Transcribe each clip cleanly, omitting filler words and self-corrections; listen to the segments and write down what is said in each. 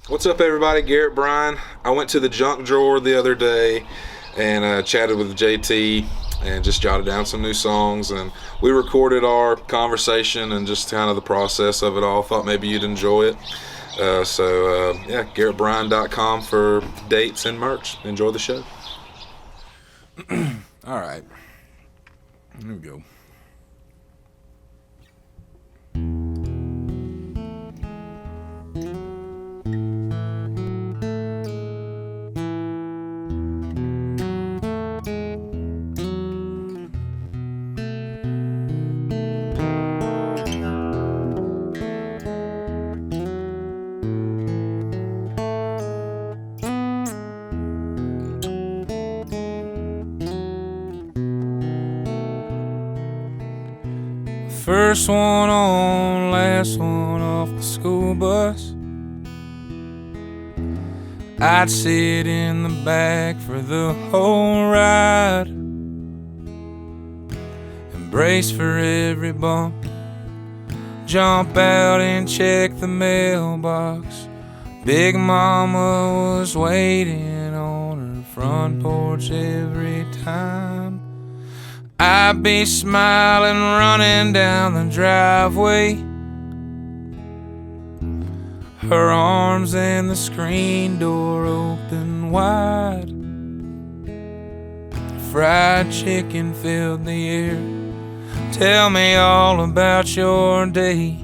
What's up, everybody? Garrett Bryan. I went to the junk drawer the other day and chatted with JT and just jotted down some new songs. And we recorded our conversation and just kind of the process of it all. Thought maybe you'd enjoy it. Yeah, GarrettBryan.com for dates and merch. Enjoy the show. All right. Here we go. First one on, last one off the school bus. I'd sit in the back for the whole ride, embrace for every bump, jump out and check the mailbox. Big Mama was waiting on her front porch every time. I'd be smiling, running down the driveway, her arms and the screen door open wide. Fried chicken filled the air. Tell me all about your day,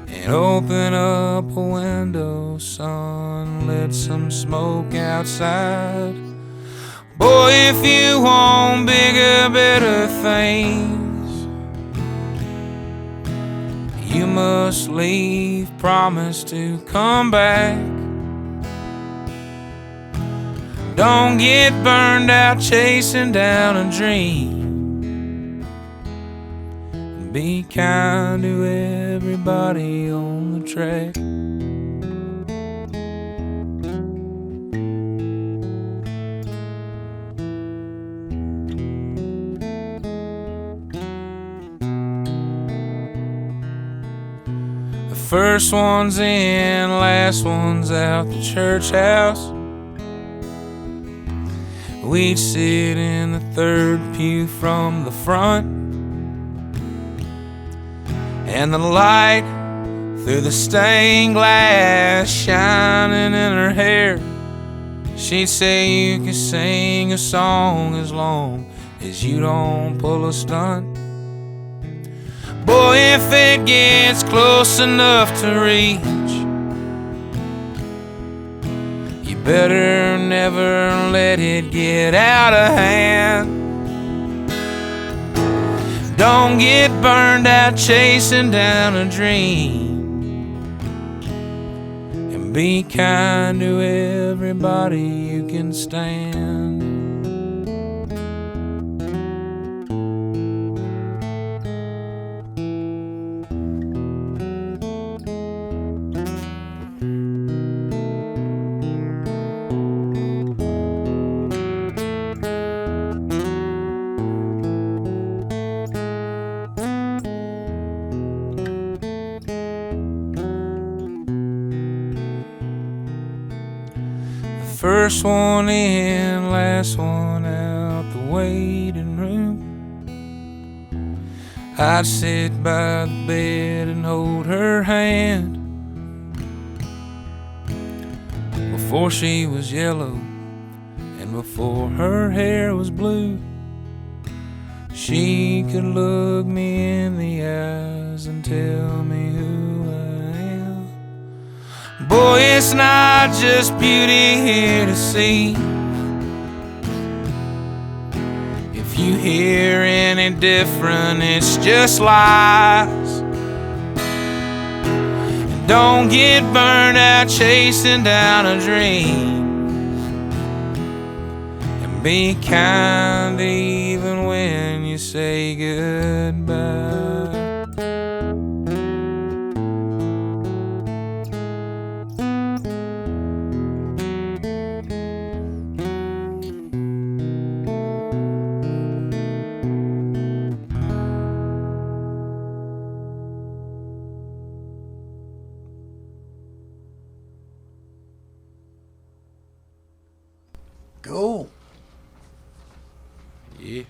and open up a window, son, let some smoke outside. Boy, if you want bigger, better things, you must leave, promise to come back. Don't get burned out chasing down a dream. Be kind to everybody on the track. First one's in, last one's out the church house. We'd sit in the third pew from the front, and the light through the stained glass shining in her hair. She'd say you can sing a song as long as you don't pull a stunt. Boy, if it gets close enough to reach, you better never let it get out of hand. Don't get burned out chasing down a dream, and be kind to everybody you can stand. First one in, last one out the waiting room. I'd sit by the bed and hold her hand. Before she was yellow and before her hair was blue, she could look me in the eyes and tell me who I am. Boy, it's not just beauty here to see. If you hear any different, it's just lies. And don't get burned out chasing down a dream, and be kind even when you say goodbye. Cool. Yeah,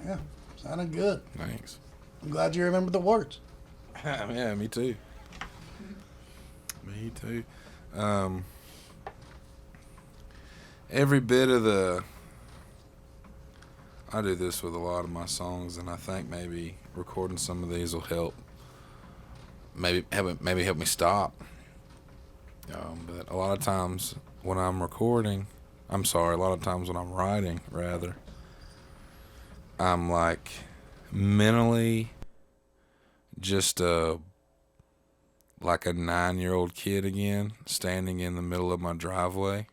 Yeah, sounded good. thanks. I'm glad you remember the words. Yeah, me too. Me too. Every bit of I do this with a lot of my songs, and I think maybe recording some of these will help. Maybe help me stop. But a lot of times when I'm recording, a lot of times when I'm writing, rather, I'm like mentally just like a 9-year-old kid again, standing in the middle of my driveway.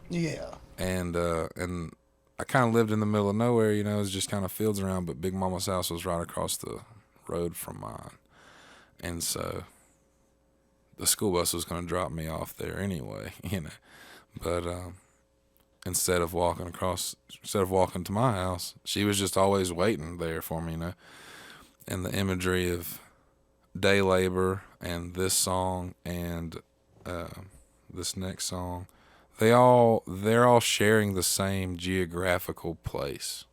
Yeah. And I kind of lived in the middle of nowhere, you know, it was just kind of fields around, but Big Mama's house was right across the road from mine. And so the school bus was going to drop me off there anyway, you know. But instead of walking to my house, she was just always waiting there for me, you know. And the imagery of day labor and this song and this next song, they're all sharing the same geographical place.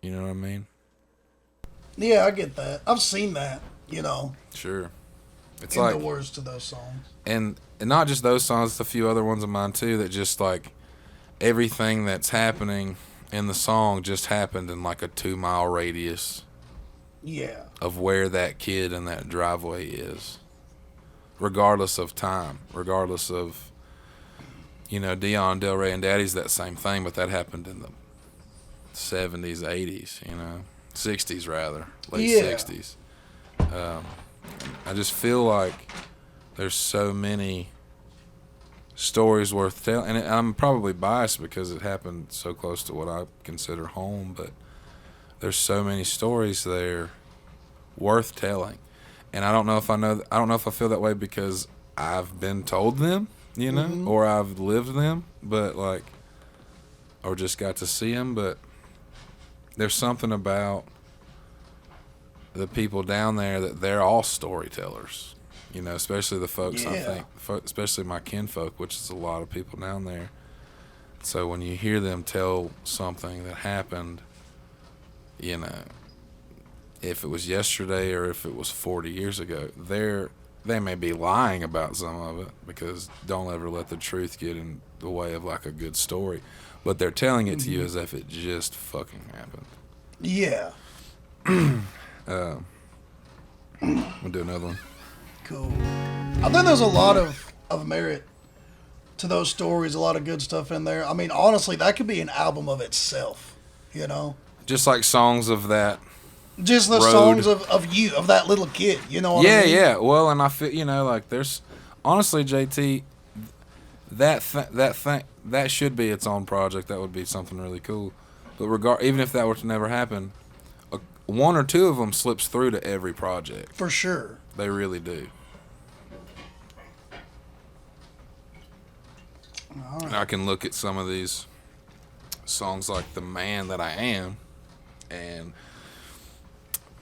You know what I mean? Yeah, I get that. I've seen that, you know. Sure. It's in like the words to those songs. And not just those songs, it's a few other ones of mine too that just like everything that's happening in the song just happened in like a 2-mile radius. Yeah. Of where that kid in that driveway is. Regardless of time. Regardless of, you know, Dion, Del Rey, and Daddy's that same thing, but that happened in the 70s, 80s, you know. 60s rather. Late 60s. I just feel like there's so many stories worth telling. And I'm probably biased because it happened so close to what I consider home, but there's so many stories there worth telling. And I don't know if I feel that way because I've been told them, you know, or I've lived them, but like, or just got to see them. But there's something about the people down there that they're all storytellers, you know, especially the folks, I think, especially my kinfolk, which is a lot of people down there. So when you hear them tell something that happened, you know, if it was yesterday or if it was 40 years ago, they may be lying about some of it because don't ever let the truth get in the way of like a good story. But they're telling it to you as if it just fucking happened. Yeah. We'll do another one. Cool. I think there's a lot of merit to those stories, a lot of good stuff in there. I mean, honestly, that could be an album of itself, you know? Just like songs of that. Just the road. songs of you, of that little kid, you know what I mean? Yeah. Well, and I feel, you know, like there's, honestly, JT, that should be its own project. That would be something really cool. But even if that were to never happen, one or two of them slips through to every project. For sure. They really do. All right. And I can look at some of these songs like The Man That I Am, and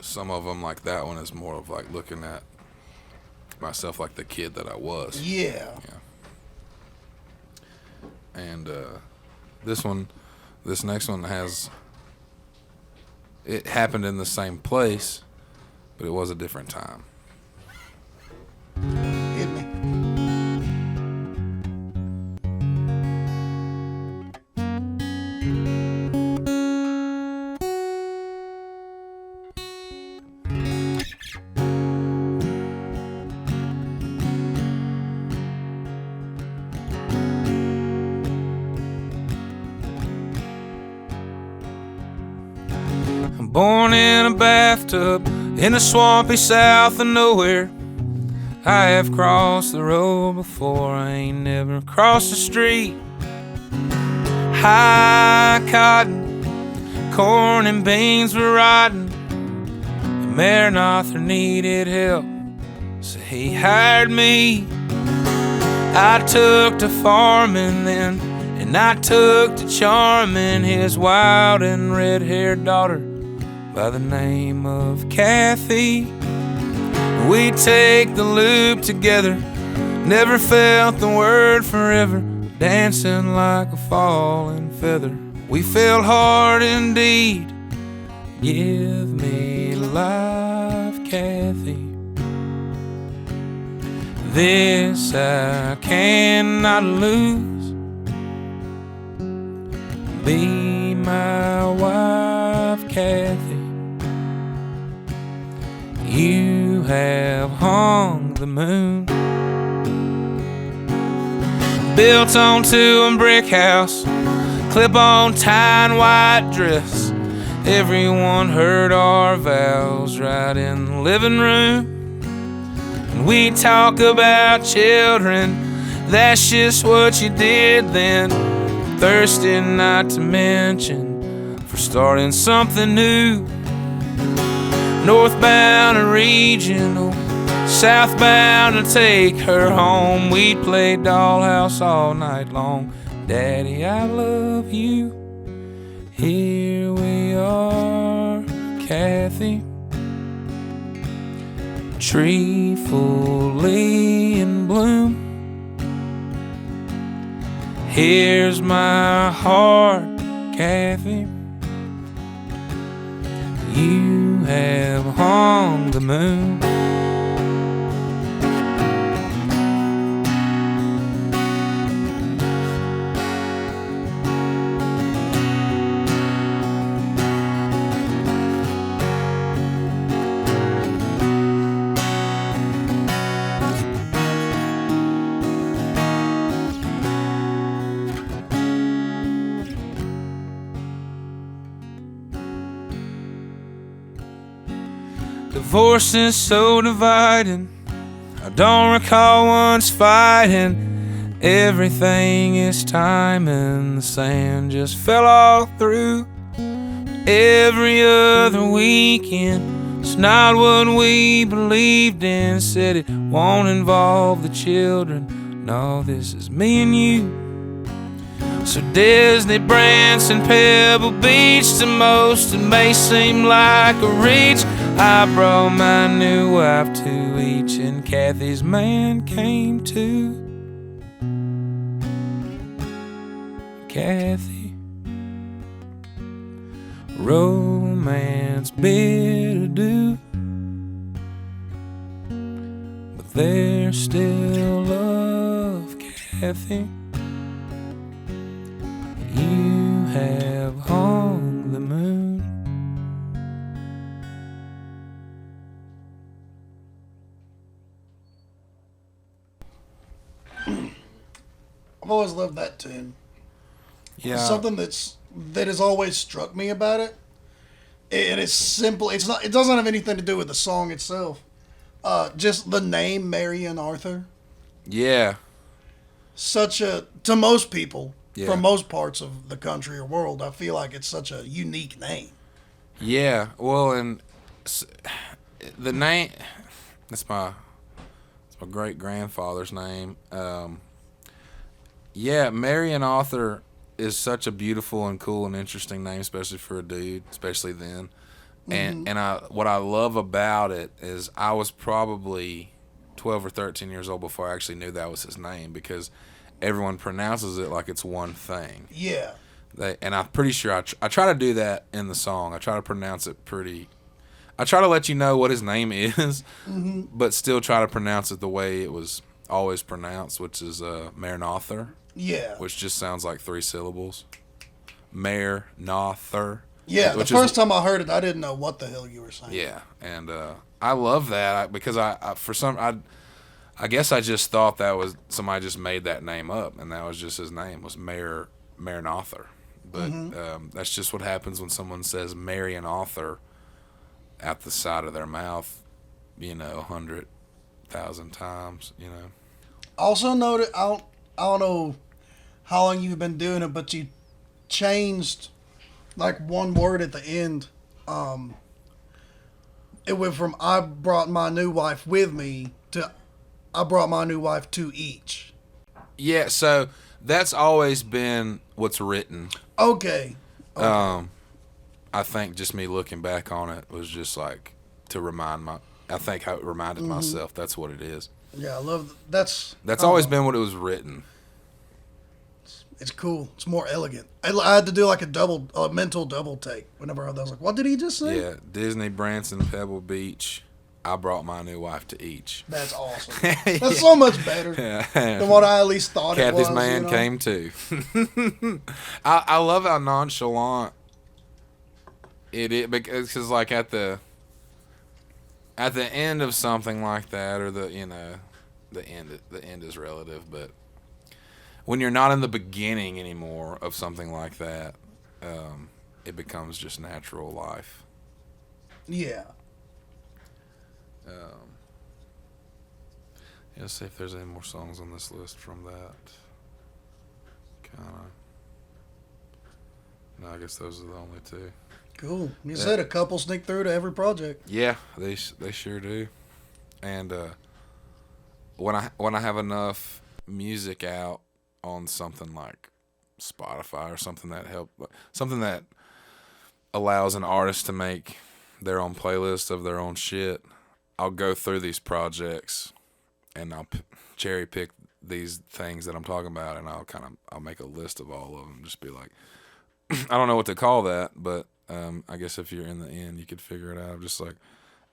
some of them like that one is more of like looking at myself like the kid that I was. Yeah. And this next one it happened in the same place, but it was a different time. Hit me. Born in a bathtub in the swampy south of nowhere. I have crossed the road before, I ain't never crossed the street. High cotton, corn and beans were rotting. Maranatha needed help, so he hired me. I took to farming then, and I took to charming his wild and red-haired daughter by the name of Kathy. We take the loop together, never felt the word forever, dancing like a falling feather. We fell hard indeed. Give me life, Kathy. This I cannot lose. Be my wife, Kathy. You have hung the moon, built onto a brick house, clip-on tie and white dress. Everyone heard our vows right in the living room. And we talk about children, that's just what you did then. Thirsty not to mention for starting something new. Northbound and regional, southbound to take her home. We'd play dollhouse all night long. Daddy, I love you. Here we are, Kathy. Tree fully in bloom. Here's my heart, Kathy. You have hung the moon. Divorce is so dividing. I don't recall once fighting. Everything is time and the sand just fell all through. Every other weekend, it's not what we believed in. Said it won't involve the children. No, this is me and you. So Disney, Branson, Pebble Beach, the most it may seem like a reach. I brought my new wife to each, and Kathy's man came too. Kathy, romance bid adieu, but there's still love, Kathy. You have hung the moon. I've always loved that tune. Yeah. Something that has always struck me about it. And it's simple. It doesn't have anything to do with the song itself. Just the name Marion Arthur. Yeah. To most people, Yeah. from most parts of the country or world, I feel like it's such a unique name. Yeah. Well, and the name, it's my great grandfather's name. Yeah, Marion Arthur is such a beautiful and cool and interesting name, especially for a dude, especially then. And what I love about it is I was probably 12 or 13 years old before I actually knew that was his name, because everyone pronounces it like it's one thing. Yeah. And I'm pretty sure I try to do that in the song. I try to pronounce it I try to let you know what his name is, but still try to pronounce it the way it was always pronounced, which is Maranatha. Yeah. Which just sounds like 3 syllables. Maranatha. Yeah, the first time I heard it, I didn't know what the hell you were saying. Yeah, and I love that because I guess I just thought that was somebody just made that name up, and that was just his name was Maranatha. But that's just what happens when someone says Marion Arthur at the side of their mouth, 100,000 times, Also noted, I don't know how long you've been doing it, but you changed like one word at the end. It went from I brought my new wife with me to I brought my new wife to each. Yeah, so that's always been what's written. Okay. I think just me looking back on it was just like to I think how it reminded myself that's what it is. Yeah, I love that's always been what it was written. It's cool. It's more elegant. I had to do like a mental double take whenever I was like, "What did he just say?" Yeah, Disney, Branson, Pebble Beach. I brought my new wife to each. That's awesome. That's so much better than what I at least thought it was. Kathy's man came too. I love how nonchalant it is, because like at the end of something like that, or the end is relative, but when you're not in the beginning anymore of something like that, it becomes just natural life. Yeah. Let's see if there's any more songs on this list from that. No, I guess those are the only two. Cool. You said a couple sneak through to every project. Yeah, they sure do. And when I have enough music out on something like Spotify or something that allows an artist to make their own playlist of their own shit, I'll go through these projects and I'll cherry pick these things that I'm talking about, and I'll make a list of all of them. Just be like, I don't know what to call that, but I guess if you're in the end, you could figure it out. Just like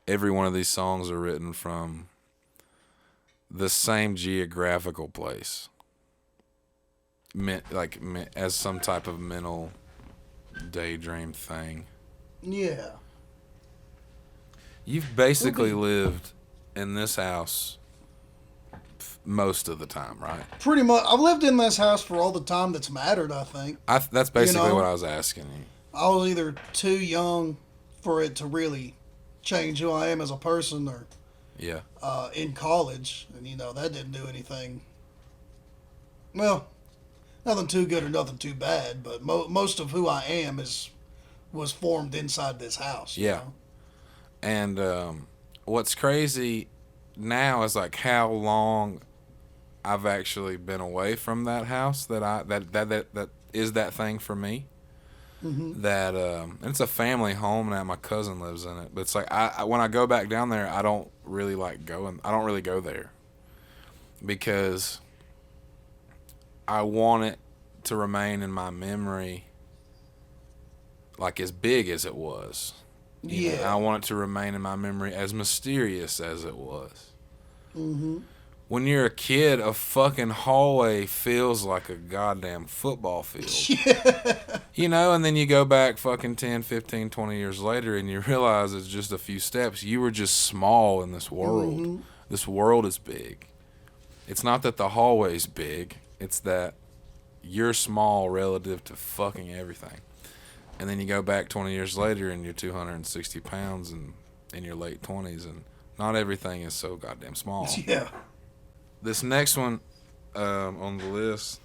every one of these songs are written from the same geographical place, as some type of mental daydream thing. Yeah. You've basically lived in this house most of the time, right? Pretty much. I've lived in this house for all the time that's mattered, I think. That's basically what I was asking you. I was either too young for it to really change who I am as a person, or in college, and that didn't do anything. Well, nothing too good or nothing too bad, but most of who I am was formed inside this house. Yeah. And what's crazy now is like how long I've actually been away from that house that is that thing for me. Mm-hmm. That and it's a family home now. My cousin lives in it, but it's like I when I go back down there, I don't really like going. I don't really go there because I want it to remain in my memory, like as big as it was. You know, I want it to remain in my memory as mysterious as it was. Mm-hmm. When you're a kid, a fucking hallway feels like a goddamn football field. Yeah. And then you go back fucking 10, 15, 20 years later and you realize it's just a few steps. You were just small in this world. Mm-hmm. This world is big. It's not that the hallway's big. It's that you're small relative to fucking everything. And then you go back 20 years later and you're 260 pounds and in your late 20s, and not everything is so goddamn small. Yeah. This next one on the list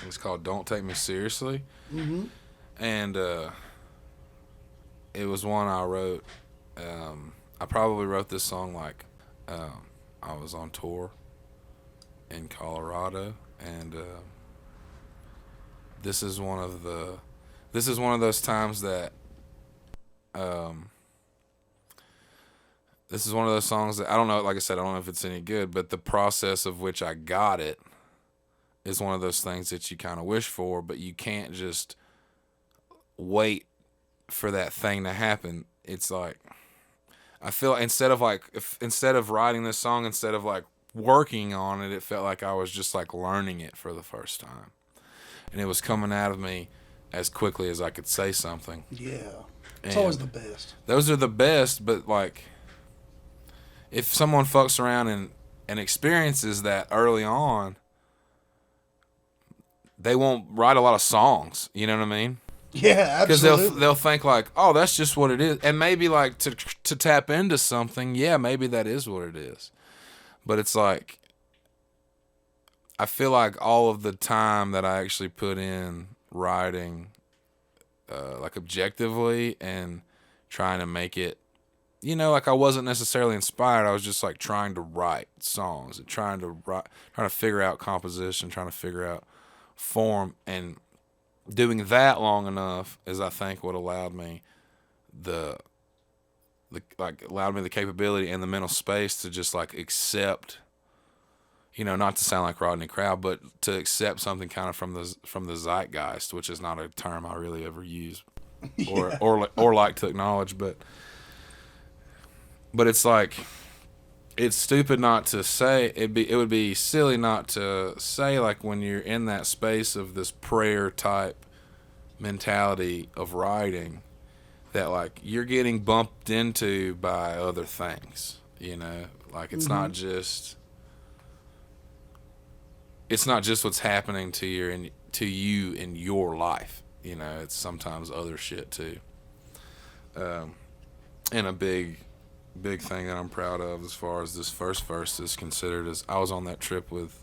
is called Don't Take Me Seriously. Mm-hmm. And it was one I wrote. I probably wrote this song like I was on tour in Colorado, and this is one of those times that this is one of those songs that I don't know, like I said, I don't know if it's any good, but the process of which I got it is one of those things that you kind of wish for, but you can't just wait for that thing to happen. It's like, I feel instead of writing this song, instead of like working on it, it felt like I was just like learning it for the first time. And it was coming out of me as quickly as I could say something. Yeah. It's And always the best. those are the best, but like, if someone fucks around and experiences that early on, they won't write a lot of songs. You know what I mean? Yeah, Because absolutely. they'll think like, oh, that's just what it is, and maybe like to tap into something, yeah, maybe that is what it is. But it's like, I feel like all of the time that I actually put in writing, like objectively and trying to make it, like I wasn't necessarily inspired. I was just like trying to write songs and trying to figure out composition, trying to figure out form, and doing that long enough is, I think, what allowed me the capability and the mental space to just like accept not to sound like Rodney Crowell, but to accept something kind of from the zeitgeist, which is not a term I really ever use or like to acknowledge, but it's like, it's stupid not to say it would be silly not to say, like, when you're in that space of this prayer type mentality of writing, that like you're getting bumped into by other things, like it's not just what's happening to you in your life, it's sometimes other shit too. And a big thing that I'm proud of as far as this first verse is considered is, I was on that trip with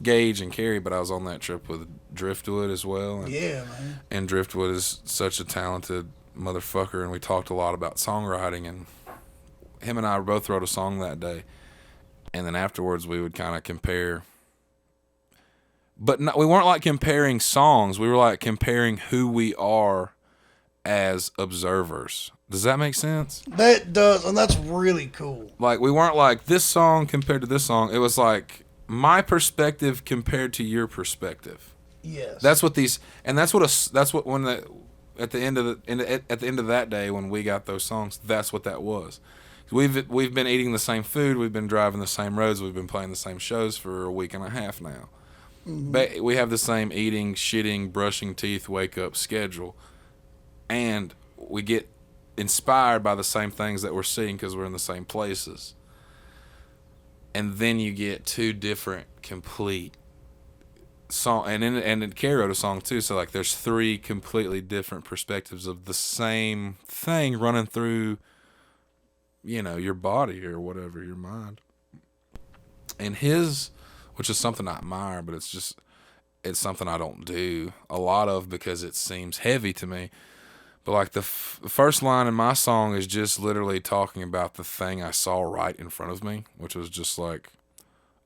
Gage and Carrie, but I was on that trip with Driftwood as well. And, yeah, man. And Driftwood is such a talented motherfucker, and we talked a lot about songwriting, and him and I both wrote a song that day, and then afterwards we would kind of compare, but we weren't like comparing songs, we were like comparing who we are as observers. Does that make sense? That does, and that's really cool. Like, we weren't like this song compared to this song. It was like my perspective compared to your perspective. Yes. That's what at the end of that day when we got those songs, that's what that was. We've been eating the same food, we've been driving the same roads, we've been playing the same shows for a week and a half now. Mm-hmm. But we have the same eating, shitting, brushing teeth, wake up schedule, and we get inspired by the same things that we're seeing because we're in the same places. And then you get two different complete song, and Carrie wrote a song too, so like there's three completely different perspectives of the same thing running through your body or whatever, your mind. And his, which is something I admire, but it's something I don't do a lot of because it seems heavy to me. But like the first line in my song is just literally talking about the thing I saw right in front of me, which was just like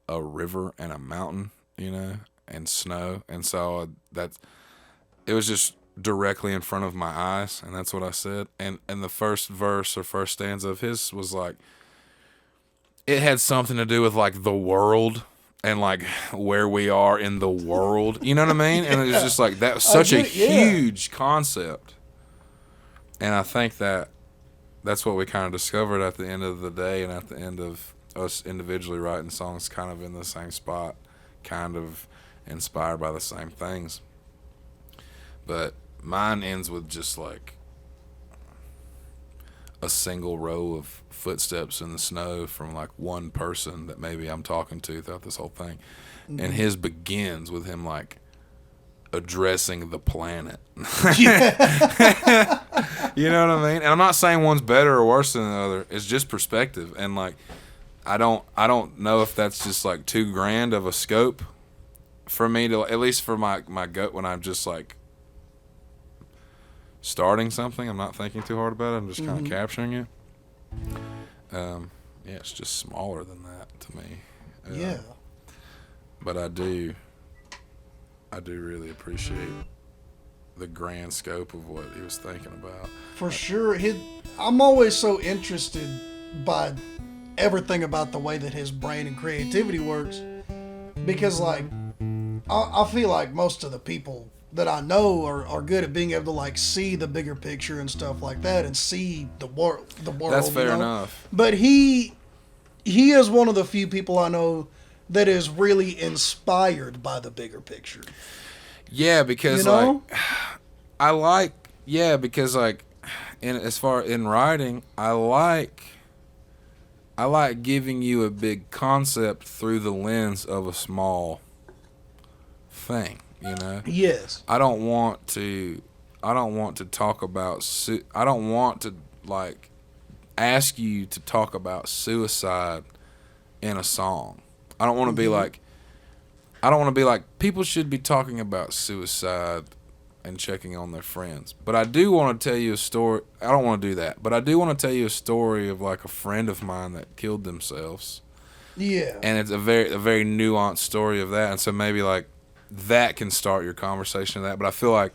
a river and a mountain, and snow. And so it was just directly in front of my eyes, and that's what I said. And the first verse or first stanza of his was like, it had something to do with like the world and like where we are in the world. You know what I mean? And it was just like, that was such a huge concept. And I think that's what we kind of discovered at the end of the day, and at the end of us individually writing songs kind of in the same spot, kind of inspired by the same things. But mine ends with just like a single row of footsteps in the snow from like one person that maybe I'm talking to throughout this whole thing. Mm-hmm. And his begins with him like addressing the planet. You know what I mean? And I'm not saying one's better or worse than the other. It's just perspective. And like, I don't know if that's just like too grand of a scope for me to, at least for my gut, when I'm just like starting something, I'm not thinking too hard about it. I'm just kind of capturing it. Yeah, it's just smaller than that to me. Yeah. But I do really appreciate the grand scope of what he was thinking about. For sure. I'm always so interested by everything about the way that his brain and creativity works, because like I feel like most of the people that I know are good at being able to like see the bigger picture and stuff like that, and see the world. That's fair enough. But he is one of the few people I know that is really inspired by the bigger picture. Yeah, because because in writing, I like giving you a big concept through the lens of a small thing, Yes. I don't want to talk about I don't want to like ask you to talk about suicide in a song. I don't want to be like, people should be talking about suicide and checking on their friends. But I do want to tell you a story. I don't want to do that. But I do want to tell you a story of like a friend of mine that killed themselves. Yeah. And it's a very nuanced story of that. And so maybe like that can start your conversation of that. But I feel like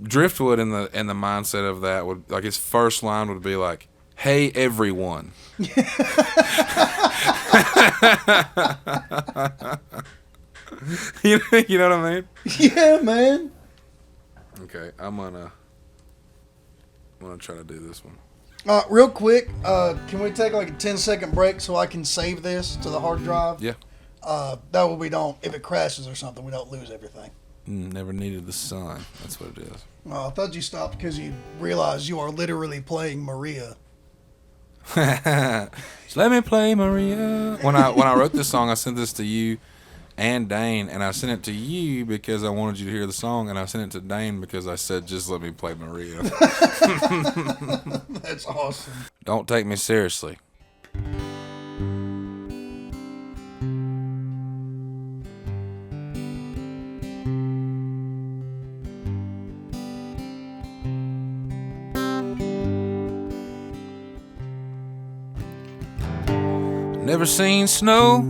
Driftwood in the mindset of that would, like, his first line would be like, Hey, everyone. You know what I mean? Yeah, man. Okay, I'm gonna try to do this one. Real quick, can we take like a 10-second break so I can save this to the hard drive? Yeah. That way we don't, if it crashes or something, we don't lose everything. Never needed the sun. That's what it is. I thought you stopped because you realized you are literally playing Maria. Just let me play Maria. When I wrote this song, I sent this to you and Dane, and I sent it to you because I wanted you to hear the song, and I sent it to Dane because I said, just let me play Maria. That's awesome. Don't take me seriously. Never seen snow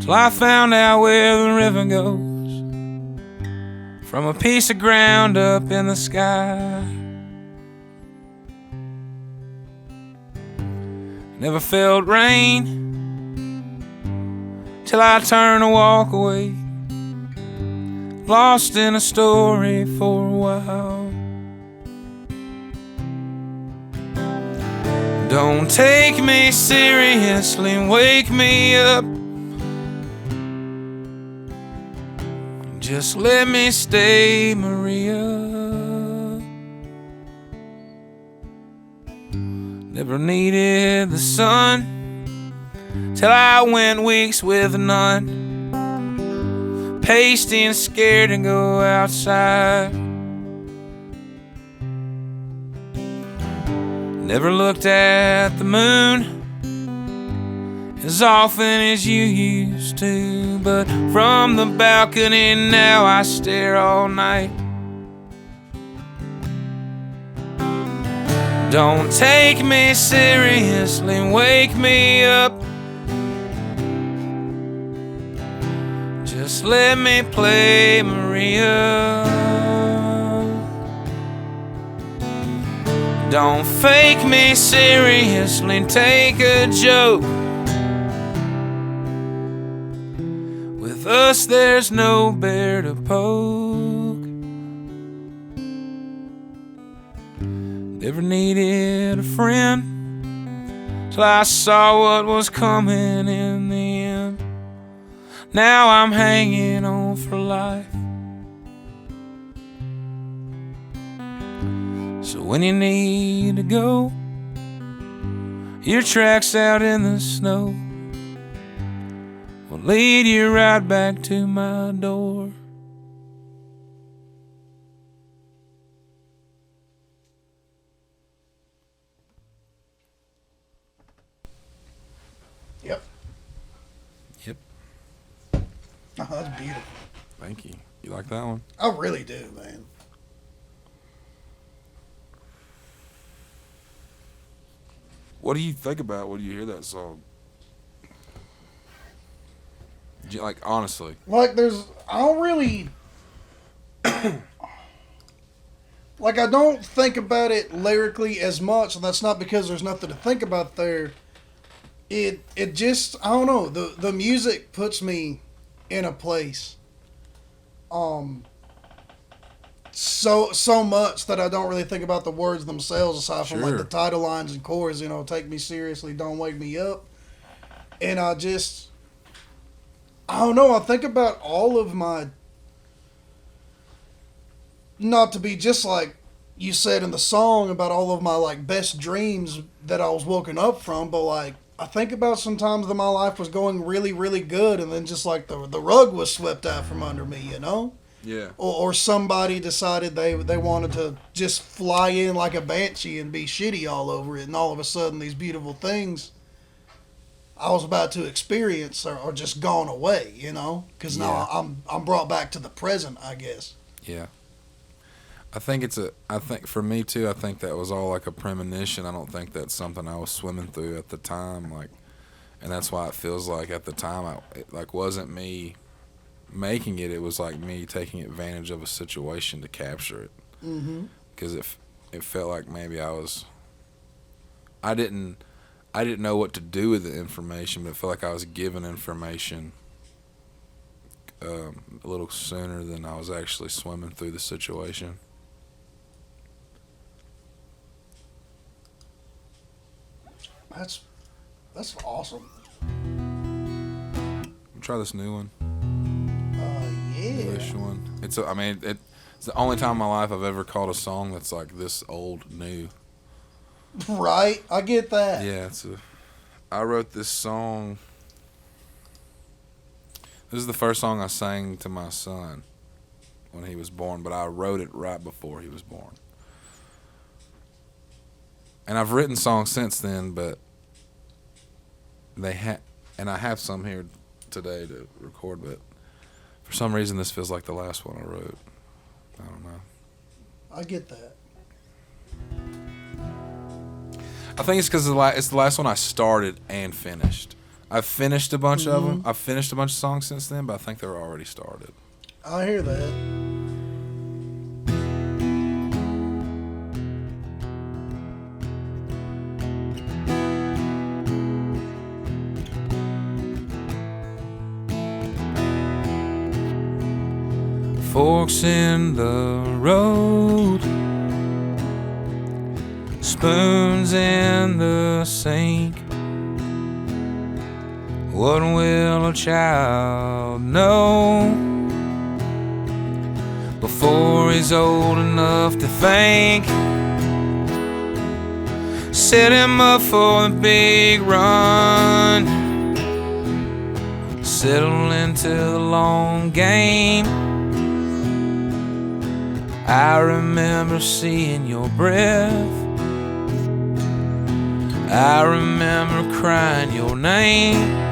till I found out where the river goes from a piece of ground up in the sky. Never felt rain till I turned to walk away, lost in a story for a while. Don't take me seriously, wake me up. Just let me stay, Maria. Never needed the sun till I went weeks with none, pasty and scared to go outside. Never looked at the moon as often as you used to, but from the balcony now I stare all night. Don't take me seriously, wake me up. Just let me play Maria. Don't fake me seriously, take a joke. With us there's no bear to poke. Never needed a friend till I saw what was coming in the end. Now I'm hanging on for life. So when you need to go, your tracks out in the snow will lead you right back to my door. Yep. Yep. Oh, that's beautiful. Thank you. You like that one? I really do, man. What do you think about when you hear that song? Like, honestly. Like, I don't really, like, I don't think about it lyrically as much, and that's not because there's nothing to think about there. It just, I don't know, the music puts me in a place, so much that I don't really think about the words themselves, aside from, like, the title lines and chorus, you know, take me seriously, don't wake me up. And I don't know, I think about all of my, not to be just like you said in the song, about all of my, like, best dreams that I was woken up from, but, like, I think about sometimes that my life was going really, really good, and then just, like, the rug was swept out from under me, you know? Yeah. Or somebody decided they wanted to just fly in like a banshee and be shitty all over it, and all of a sudden these beautiful things I was about to experience are just gone away, you know? Because now I'm brought back to the present, I guess. Yeah. I think for me too, I think that was all like a premonition. I don't think that's something I was swimming through at the time, like, and that's why it feels like at the time it like wasn't me making it. It was like me taking advantage of a situation to capture it. Mm-hmm. Because it felt like maybe I was I didn't know what to do with the information, but I felt like I was given information a little sooner than I was actually swimming through the situation. That's awesome. Try this new one. Yeah. Newish one. It's the only time in my life I've ever called a song that's like this old new. Right, I get that. Yeah, I wrote this song. This is the first song I sang to my son when he was born, but I wrote it right before he was born. And I've written songs since then, but and I have some here today to record, but for some reason this feels like the last one I wrote. I don't know. I get that. I think it's because it's the last one I started and finished. I've finished a bunch of them. I've finished a bunch of songs since then, but I think they were already started. I hear that. Forks in the road, spoons in the sink. What will a child know before he's old enough to think? Set him up for the big run, settle into the long game. I remember seeing your breath, I remember crying your name.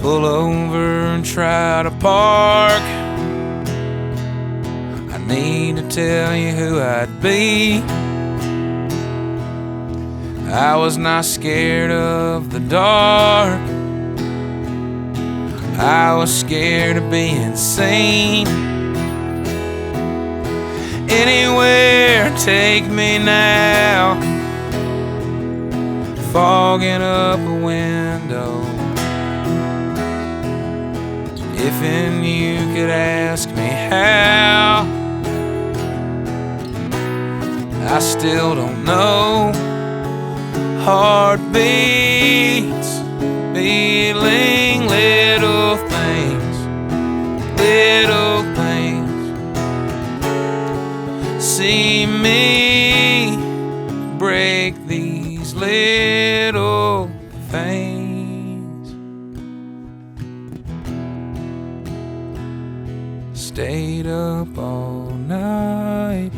Pull over and try to park. I need to tell you who I'd be. I was not scared of the dark, I was scared of being seen. Anywhere, take me now. Fogging up a window. If and you could ask me how, I still don't know. Heartbeats, feeling little things, little things. See me break these little things. Stayed up all night,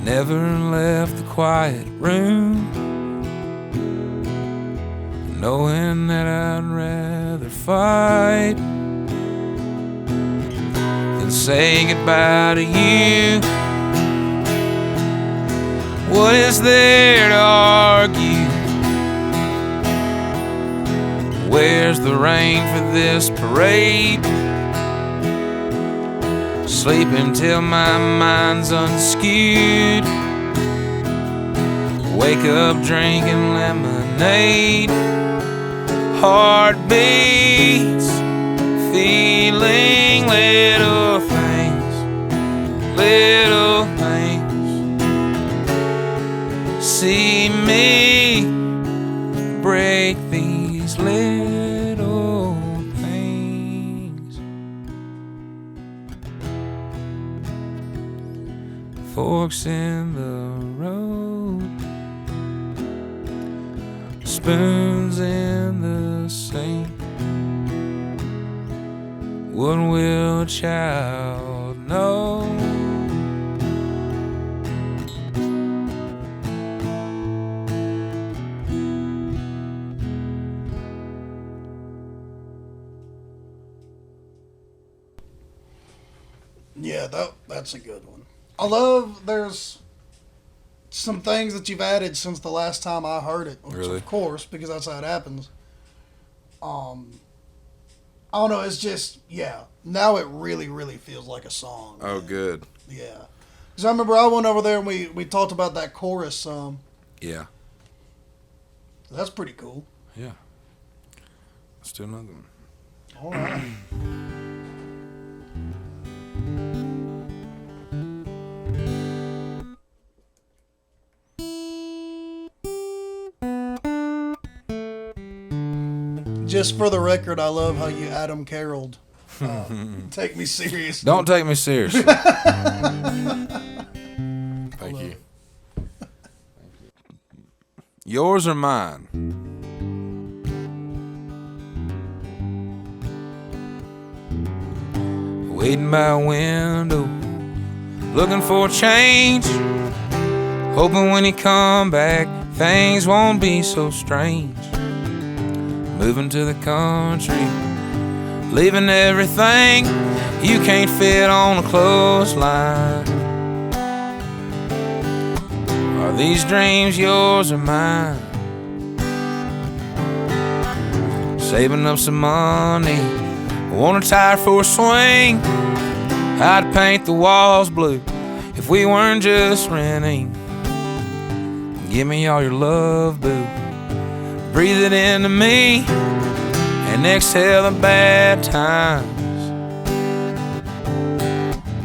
never left the quiet room, knowing that I'd rather fight than say goodbye to you. What is there to argue? Where's the rain for this parade? Sleep until my mind's unskewed. Wake up drinking lemonade. Heartbeats, feeling little things, little things. See me break these little things. Forks in the road, spoons in the sink. What will a child know? Yeah, that's a good one. I love there's some things that you've added since the last time I heard it, which Really? of course, because that's how it happens. I don't know. It's just, yeah. Now it really, really feels like a song. Oh, man. good. Yeah. Because I remember I went over there and we talked about that chorus some. Yeah. That's pretty cool. Yeah. Let's do another one. All right. Just for the record, I love how you Adam Carrolled. Take me serious. Don't take me seriously. Thank you. Yours or mine? Waiting by a window, looking for a change, hoping when you come back, things won't be so strange. Moving to the country, leaving everything you can't fit on a clothesline. Are these dreams yours or mine? Saving up some money, want a tire for a swing. I'd paint the walls blue if we weren't just renting. Give me all your love, boo. Breathe it into me and exhale the bad times.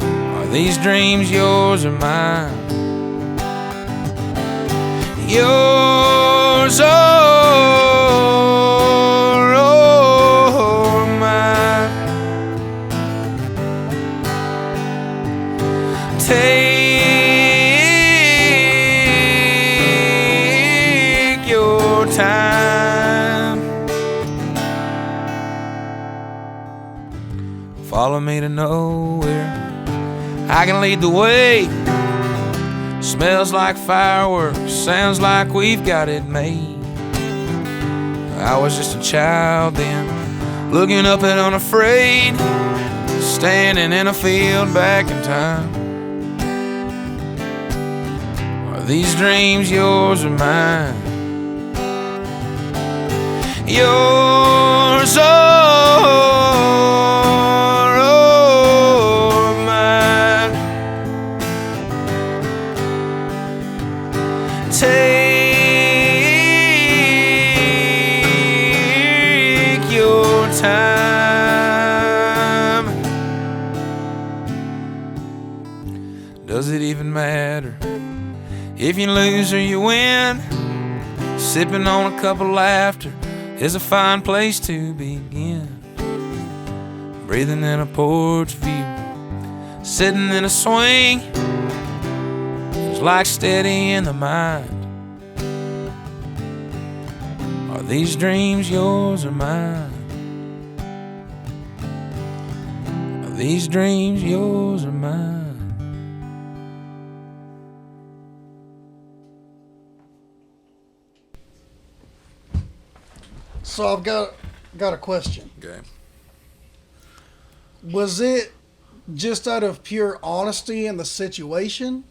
Are these dreams yours or mine? Yours or mine? Take your time. Follow me to nowhere, I can lead the way. Smells like fireworks, sounds like we've got it made. I was just a child then, looking up and unafraid, standing in a field back in time. Are these dreams yours or mine? Yours or mine? Take your time. Does it even matter if you lose or you win? Sipping on a cup of laughter is a fine place to begin. Breathing in a porch view, sitting in a swing, it's like steadying the mind. Are these dreams yours or mine? Are these dreams yours or mine? So I've got a question. Okay. Was it just out of pure honesty in the situation,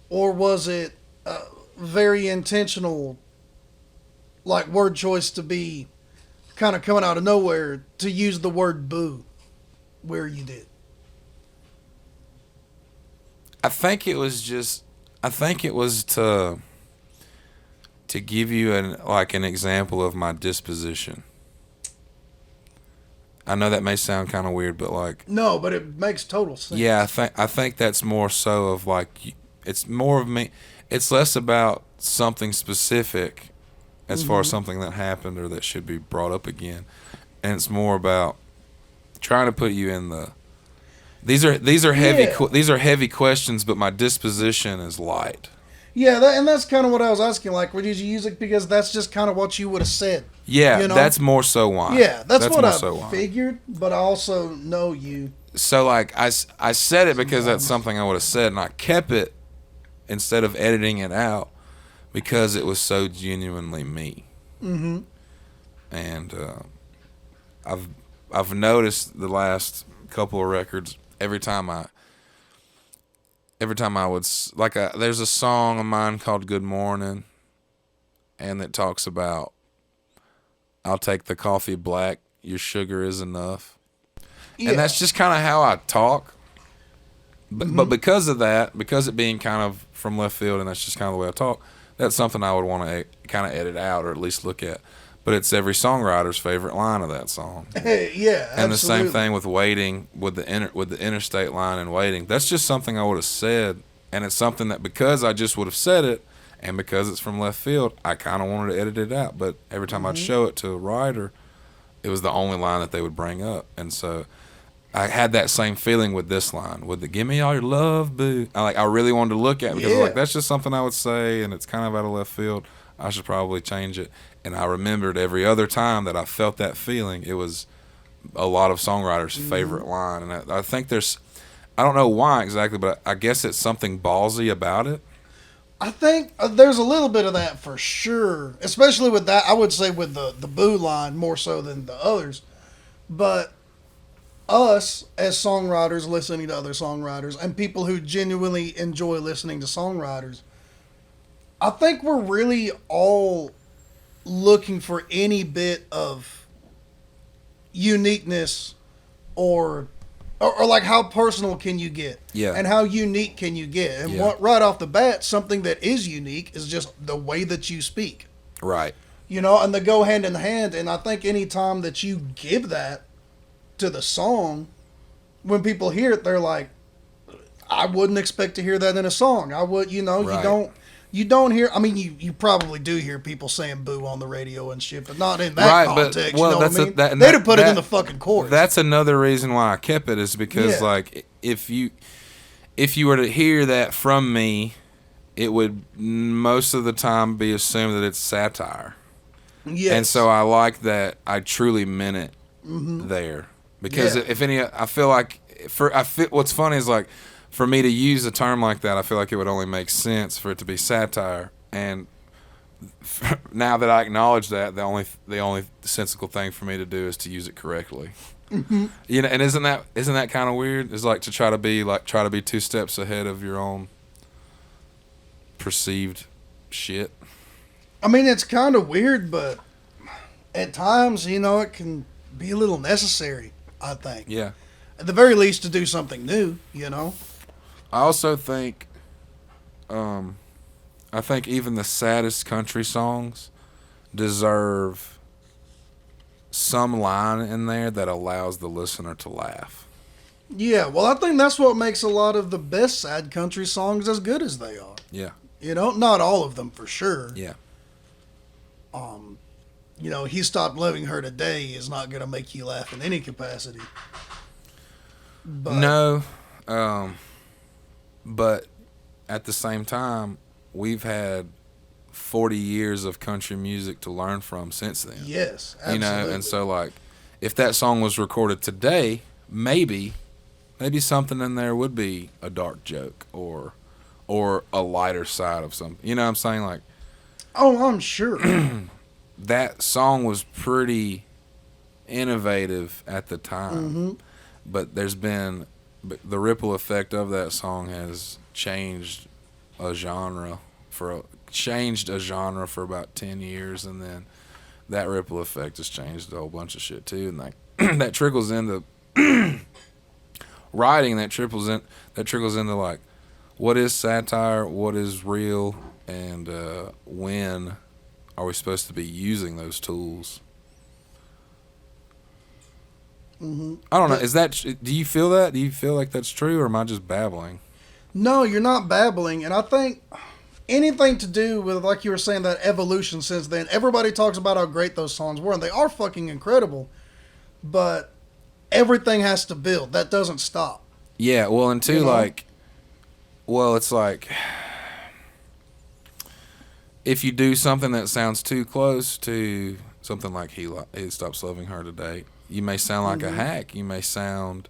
or was it very intentional, like word choice to be kind of coming out of nowhere to use the word boo where you did? I think it was to give you an example of my disposition. I know that may sound kind of weird, but like, No, but it makes total sense. yeah, I think that's more so of like, it's more of me. It's less about something specific as far as something that happened or that should be brought up again, and it's more about trying to put you in the. These are heavy Yeah. these are heavy questions, but my disposition is light. Yeah, and that's kind of what I was asking. Like, did you use it because that's just kind of what you would have said? Yeah, You know? that's more so why. Yeah, that's what more I so why. figured. But I also know you. So like I said it because that's something I would have said, and I kept it instead of editing it out because it was so genuinely me. Mm-hmm. And I've noticed the last couple of records, every time every time I would there's a song of mine called Good Morning, and it talks about, I'll take the coffee black, your sugar is enough. Yeah. And that's just kind of how I talk. But because of that, because it being kind of from left field and that's just kind of the way I talk, that's something I would want to kind of edit out or at least look at. But it's every songwriter's favorite line of that song. Yeah, and absolutely. the same thing with Waiting, with the interstate line and Waiting. That's just something I would have said, and it's something that because I just would have said it, and because it's from left field, I kind of wanted to edit it out. But every time I'd show it to a writer, it was the only line that they would bring up, and so I had that same feeling with this line, with the "Give me all your love, boo." I really wanted to look at it because I was like, that's just something I would say, and it's kind of out of left field. I should probably change it. And I remembered every other time that I felt that feeling, it was a lot of songwriters' favorite line. And I think I don't know why exactly, but I guess it's something ballsy about it. I think there's a little bit of that for sure, especially with that. I would say with the boo line more so than the others. But us as songwriters listening to other songwriters and people who genuinely enjoy listening to songwriters, I think we're really all looking for any bit of uniqueness or like how personal can you get, and how unique can you get, and right off the bat, something that is unique is just the way that you speak, right? And they go hand in hand. And I think any time that you give that to the song, when people hear it, they're like, I wouldn't expect to hear that in a song. I would, right. You don't hear. I mean, you probably do hear people saying "boo" on the radio and shit, but not in that context. But, you know what I mean? They'd have put it in the fucking chorus. That's another reason why I kept it, is because like if you were to hear that from me, it would most of the time be assumed that it's satire. Yes. And so I like that I truly meant it there, because if any, I feel like what's funny is like, for me to use a term like that, I feel like it would only make sense for it to be satire. And now that I acknowledge that, the only sensible thing for me to do is to use it correctly. And isn't that kind of weird? It's like to try to be 2 steps ahead of your own perceived shit. I mean, it's kind of weird, but at times, it can be a little necessary, I think. Yeah. At the very least, to do something new, I also think, even the saddest country songs deserve some line in there that allows the listener to laugh. Yeah, well, I think that's what makes a lot of the best sad country songs as good as they are. Yeah. Not all of them for sure. Yeah. He Stopped Loving Her Today is not going to make you laugh in any capacity. But, no. But at the same time, we've had 40 years of country music to learn from since then. Yes, absolutely. And so like, if that song was recorded today, maybe something in there would be a dark joke or a lighter side of something. You know what I'm saying? Like, oh, I'm sure. That song was pretty innovative at the time, but the ripple effect of that song has changed a genre for about 10 years, and then that ripple effect has changed a whole bunch of shit too, and like that trickles into writing, that trickles into like, what is satire, what is real, and when are we supposed to be using those tools? I don't know. Do you feel that? Do you feel like that's true, or am I just babbling? No, you're not babbling. And I think anything to do with, like you were saying, that evolution since then, everybody talks about how great those songs were, and they are fucking incredible. But everything has to build. That doesn't stop. Yeah, well, and two, it's like, if you do something that sounds too close to something like He Stops Loving Her Today, you may sound like a hack. You may sound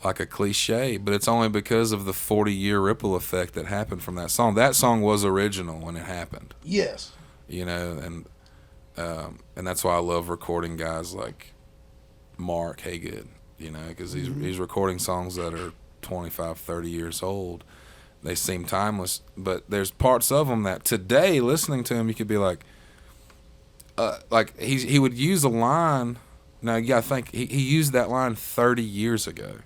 like a cliche, but it's only because of the 40-year ripple effect that happened from that song. That song was original when it happened. Yes. And that's why I love recording guys like Mark Haygood, because he's recording songs that are 25, 30 years old, they seem timeless. But there's parts of them that today, listening to him, you could be like he would use a line. Now you gotta think he used that line 30 years ago,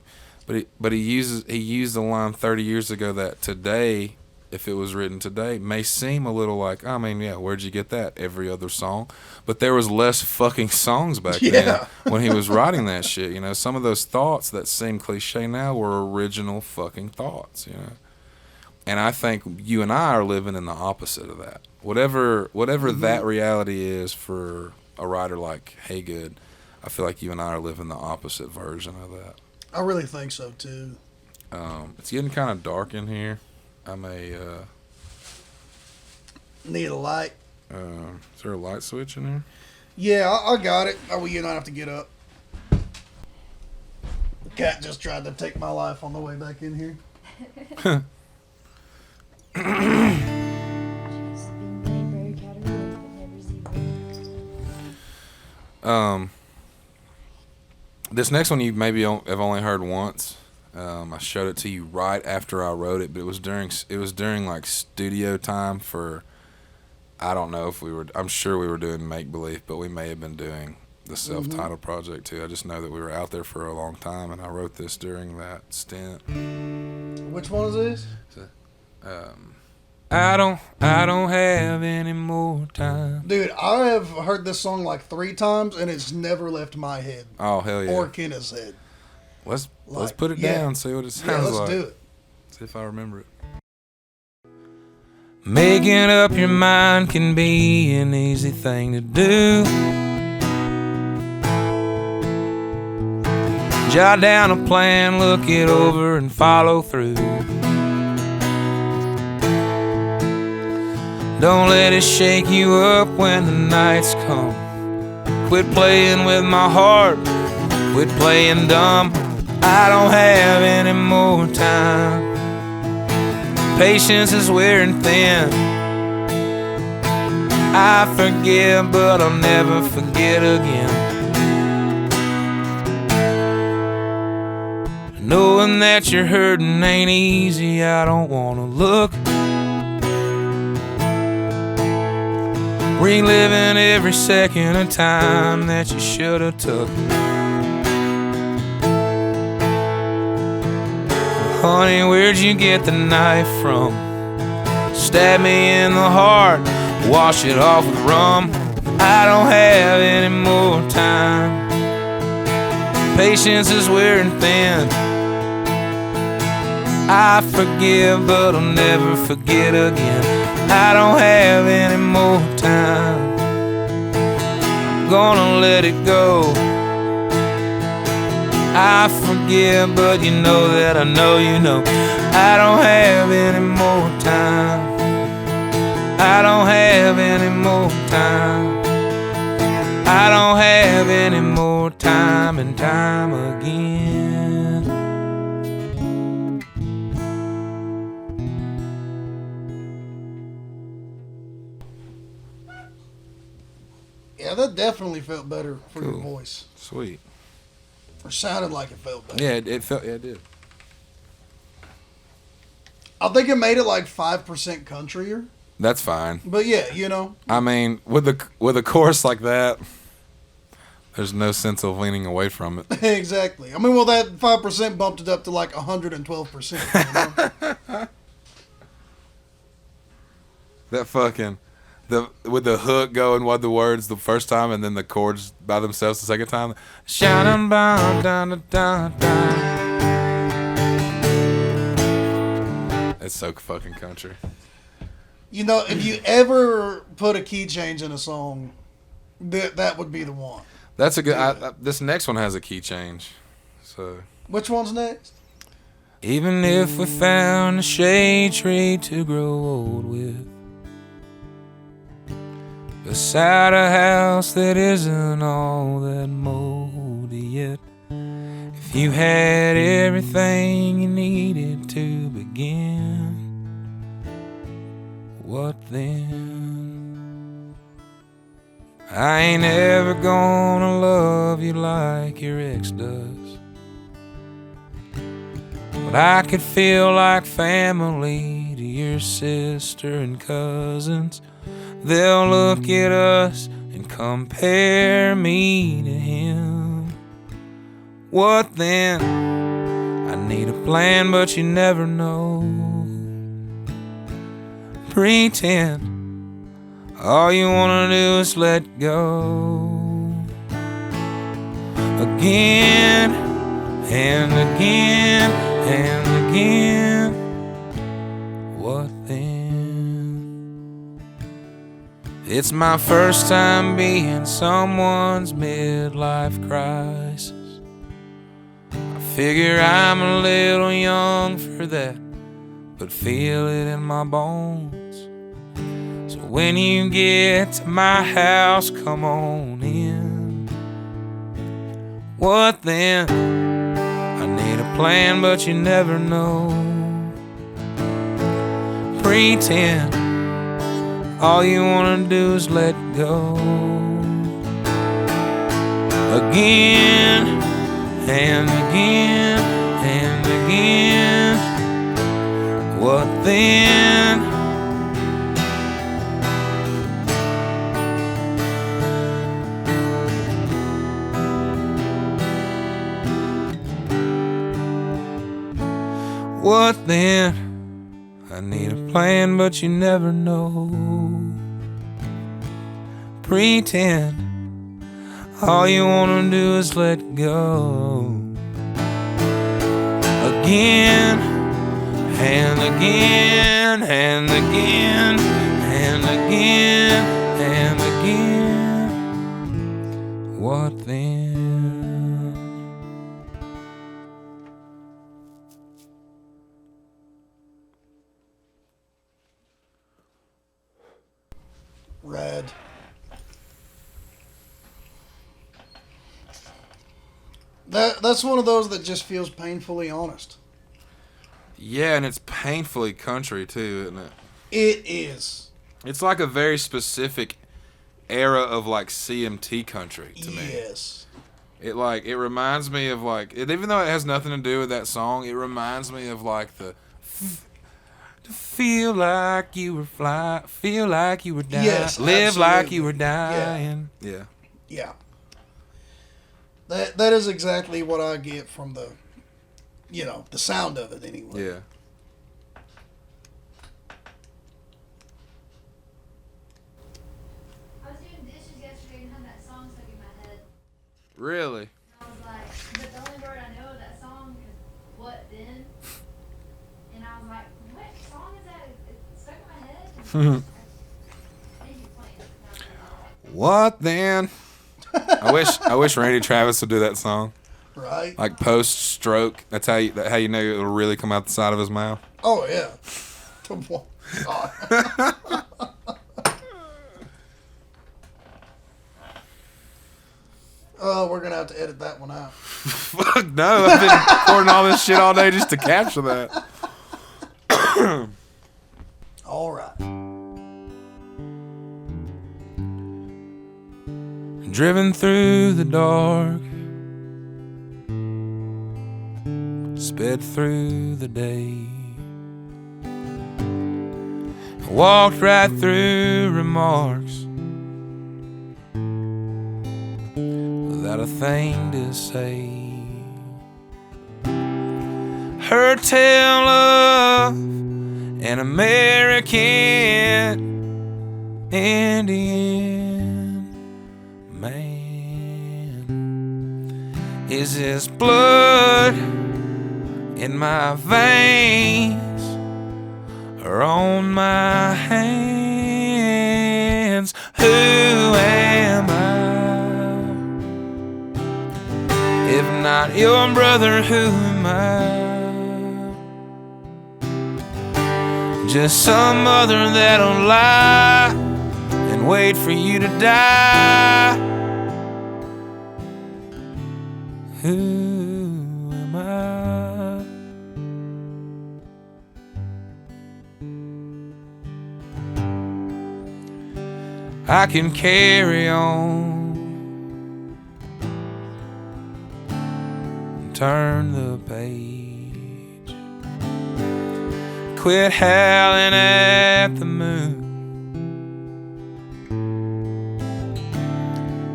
but he used a line 30 years ago that today, if it was written today, may seem a little like, I mean, yeah, where'd you get that? Every other song. But there was less fucking songs back then when he was writing that shit, you know. Some of those thoughts that seem cliche now were original fucking thoughts, you know. And I think you and I are living in the opposite of that. Whatever that reality is for a writer like Haygood, I feel like you and I are living the opposite version of that. I really think so, too. It's getting kind of dark in here. I may need a light. Is there a light switch in here? Yeah, I got it. Oh, well, you don't have to get up. The cat just tried to take my life on the way back in here. This next one you maybe have only heard once. I showed it to you right after I wrote it, but it was during like studio time for, I don't know if we were, I'm sure we were doing Make Believe, but we may have been doing the self-titled project too. I just know that we were out there for a long time, and I wrote this during that stint. Which one is this? I don't have any more time. Dude, I have heard this song like 3 times, and it's never left my head. Oh, hell yeah. Or Kenna's head. Let's put it down, see what it sounds like. Yeah, let's do it. See if I remember it. Making up your mind can be an easy thing to do. Jot down a plan, look it over, and follow through. Don't let it shake you up when the nights come. Quit playing with my heart, quit playing dumb. I don't have any more time. Patience is wearing thin. I forgive, but I'll never forget again. Knowing that you're hurting ain't easy, I don't wanna look. Reliving every second of time that you should've took. Honey, where'd you get the knife from? Stab me in the heart, wash it off with rum. I don't have any more time. Patience is wearing thin. I forgive, but I'll never forget again. I don't have any more time. I'm gonna let it go. I forgive, but you know that I know you know. I don't have any more time. I don't have any more time. I don't have any more time and time again. Yeah, that definitely felt better for your Cool. voice. Sweet. Or sounded like it felt better. Yeah, it felt. Yeah, it did. I think it made it like 5% countryer. That's fine. But yeah, you know. I mean, with a chorus like that, there's no sense of leaning away from it. Exactly. I mean, well, that 5% bumped it up to like 112%. You know? That fucking with the hook going, what the words the first time, and then the chords by themselves the second time. Shining down, down, down, down. It's so fucking country. You know, if you ever put a key change in a song, that would be the one. That's a good. This next one has a key change. So. Which one's next? Even if we found a shade tree to grow old with, beside a house that isn't all that moldy yet, if you had everything you needed to begin, what then? I ain't ever gonna love you like your ex does. But I could feel like family to your sister and cousins. They'll look at us and compare me to him. What then? I need a plan, but you never know. Pretend all you wanna do is let go. Again and again and again. What then? It's my first time being someone's midlife crisis. I figure I'm a little young for that, but feel it in my bones. So when you get to my house, come on in. What then? I need a plan, but you never know. Pretend all you wanna do is let go. Again and again and again. What then? What then? I need a plan, but you never know. Pretend all you wanna do is let go. Again and again and again and again and again. What then? Rad. That's one of those that just feels painfully honest. Yeah, and it's painfully country too, isn't it? It is. It's like a very specific era of like CMT country to me. Yes. It reminds me of like even though it has nothing to do with that song, it reminds me of like the to feel like you were feel like you were dying, yes, live absolutely. like you were dying. Yeah. Yeah. That is exactly what I get from the sound of it anyway. Yeah. I was doing dishes yesterday and had that song stuck in my head. Really? And I was like, but the only word I know of that song is "What Then?" And I was like, what song is that? It's stuck in my head. And I need you playing it. What then? I wish Randy Travis would do that song. Right? Like post stroke. That's how you know it'll really come out the side of his mouth. Oh yeah. God. We're gonna have to edit that one out. Fuck no! I've been recording all this shit all day just to capture that. All right. Driven through the dark, sped through the day, walked right through remarks without a thing to say. Heard tell of an American Indian man. Is his blood in my veins or on my hands? Who am I? If not your brother, who am I? Just some mother that'll lie and wait for you to die. Who am I? I can carry on, turn the page. quit howling at the moon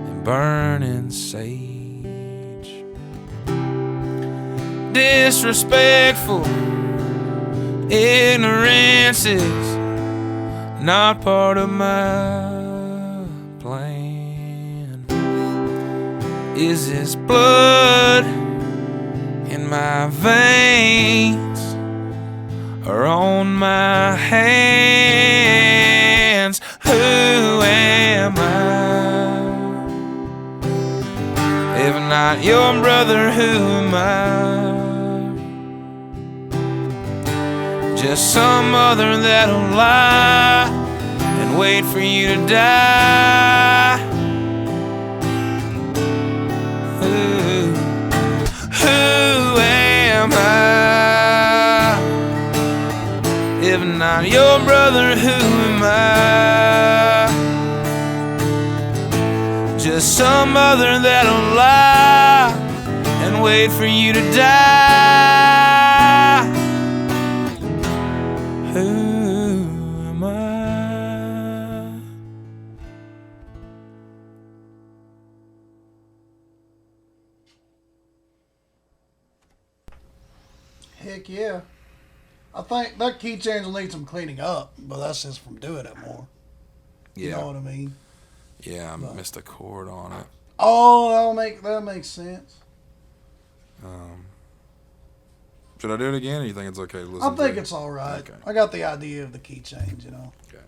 and burning sage. Disrespectful ignorance is not part of my plan. Is this blood in my veins or on my hands? Who am I? If not your brother, who am I? Just some other that'll lie and wait for you to die. Who am I? If not your brother, who am I? Just some other that'll lie and wait for you to die. Who am I? Heck yeah. I think that key change will need some cleaning up, but that's just from doing it more. You know what I mean? Yeah, I missed a chord on it. Oh, that makes sense. Should I do it again, or you think it's okay to listen I to think it? it's all right. Okay. I got the idea of the key change, you know. Okay.